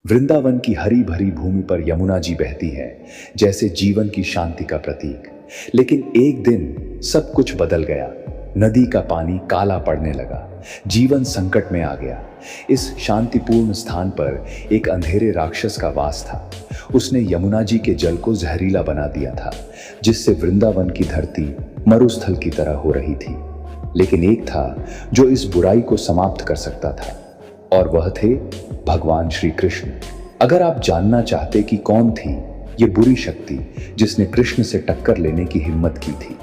वृंदावन की हरी भरी भूमि पर यमुना जी बहती है, जैसे जीवन की शांति का प्रतीक। लेकिन एक दिन सब कुछ बदल गया। नदी का पानी काला पड़ने लगा, जीवन संकट में आ गया। इस शांतिपूर्ण स्थान पर एक अंधेरे राक्षस का वास था। उसने यमुना जी के जल को जहरीला बना दिया था, जिससे वृंदावन की धरती मरुस्थल की तरह हो रही थी। लेकिन एक था जो इस बुराई को समाप्त कर सकता था, और वह थे भगवान श्री कृष्ण। अगर आप जानना चाहते कि कौन थी ये बुरी शक्ति जिसने कृष्ण से टक्कर लेने की हिम्मत की थी,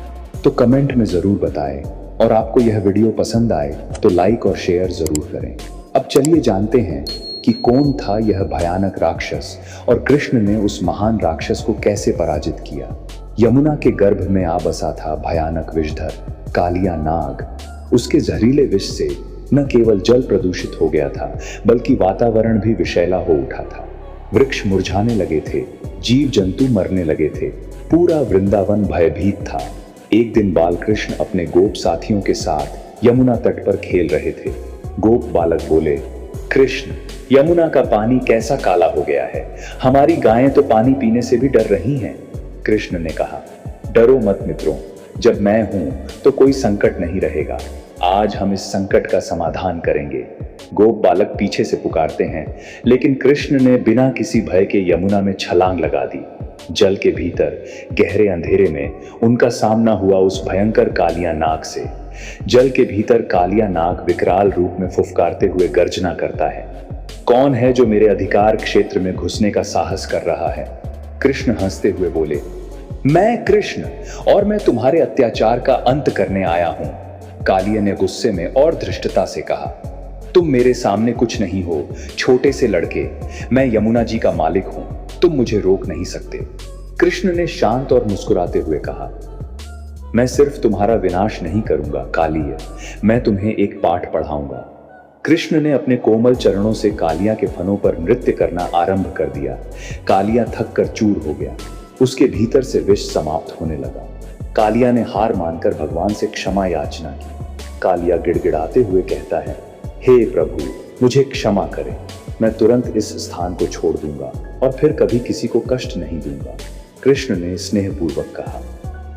तो कमेंट में जरूर बताएं। और आपको यह वीडियो पसंद आए तो लाइक और शेयर जरूर करें। अब चलिए जानते हैं कि कौन था यह भयानक राक्षस और कृष्ण ने उस महान राक्षस को कैसे पराजित किया। यमुना के गर्भ में आ बसा था भयानक विषधर कालिया नाग। उसके जहरीले विष से न केवल जल प्रदूषित हो गया था, बल्कि वातावरण भी विषैला हो उठा था। वृक्ष मुरझाने लगे थे, जीव जंतु मरने लगे थे, पूरा वृंदावन भयभीत था। एक दिन बालकृष्ण अपने गोप साथियों के साथ यमुना तट पर खेल रहे थे। गोप बालक बोले, कृष्ण, यमुना का पानी कैसा काला हो गया है, हमारी गायें तो पानी पीने से भी डर रही हैं। कृष्ण ने कहा, डरो मत मित्रों, जब मैं हूं तो कोई संकट नहीं रहेगा। आज हम इस संकट का समाधान करेंगे। गोप बालक पीछे से पुकारते हैं, लेकिन कृष्ण ने बिना किसी भय के यमुना में छलांग लगा दी। जल के भीतर गहरे अंधेरे में उनका सामना हुआ उस भयंकर कालिया नाग से। जल के भीतर कालिया नाग विकराल रूप में फुफकारते हुए गर्जना करता है। कौन है जो मेरे अधिकार क्षेत्र में घुसने का साहस कर रहा है? कृष्ण हंसते हुए बोले, मैं कृष्ण, और मैं तुम्हारे अत्याचार का अंत करने आया हूं। कालिया ने गुस्से में और धृष्टता से कहा, तुम मेरे सामने कुछ नहीं हो, छोटे से लड़के। मैं यमुना जी का मालिक हूं, तुम मुझे रोक नहीं सकते। कृष्ण ने शांत और मुस्कुराते हुए कहा, मैं सिर्फ तुम्हारा विनाश नहीं करूंगा कालिया, मैं तुम्हें एक पाठ पढ़ाऊंगा। कृष्ण ने अपने कोमल चरणों से कालिया के फनों पर नृत्य करना आरंभ कर दिया। कालिया थक कर चूर हो गया, उसके भीतर से विष समाप्त होने लगा। कालिया ने हार मानकर भगवान से क्षमा याचना की। कालिया गिड़गिड़ाते हुए कहता है, हे प्रभु, मुझे क्षमा करें, मैं तुरंत इस स्थान को छोड़ दूंगा और फिर कभी किसी को कष्ट नहीं दूंगा। कृष्ण ने स्नेहपूर्वक कहा,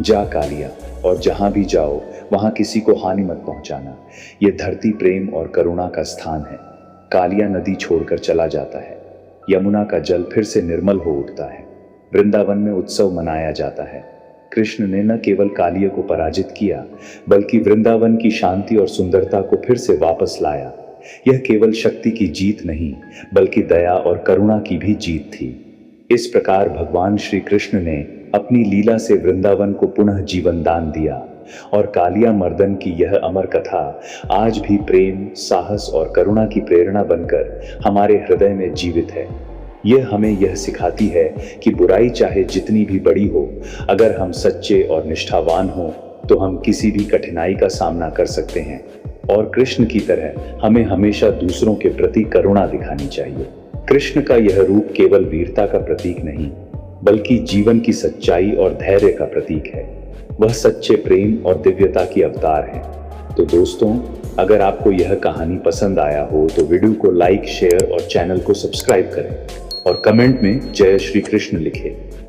जा कालिया, और जहां भी जाओ वहां किसी को हानि मत पहुंचाना। यह धरती प्रेम और करुणा का स्थान है। कालिया नदी छोड़कर चला जाता है। यमुना का जल फिर से निर्मल हो उठता है। वृंदावन में उत्सव मनाया जाता है। कृष्ण ने न केवल कालिया को पराजित किया, बल्कि वृंदावन की शांति और सुंदरता को फिर से वापस लाया। यह केवल शक्ति की जीत नहीं, बल्कि दया और करुणा की भी जीत थी। इस प्रकार भगवान श्री कृष्ण ने अपनी लीला से वृंदावन को पुनः जीवन दान दिया, और कालिया मर्दन की यह अमर कथा आज भी प्रेम, साहस और करुणा की प्रेरणा बनकर हमारे हृदय में जीवित है। यह हमें यह सिखाती है कि बुराई चाहे जितनी भी बड़ी हो, अगर हम सच्चे और निष्ठावान हों तो हम किसी भी कठिनाई का सामना कर सकते हैं। और कृष्ण की तरह हमें हमेशा दूसरों के प्रति करुणा दिखानी चाहिए। कृष्ण का यह रूप केवल वीरता का प्रतीक नहीं, बल्कि जीवन की सच्चाई और धैर्य का प्रतीक है। वह सच्चे प्रेम और दिव्यता की अवतार है। तो दोस्तों, अगर आपको यह कहानी पसंद आया हो तो वीडियो को लाइक, शेयर और चैनल को सब्सक्राइब करें, और कमेंट में जय श्री कृष्ण लिखें।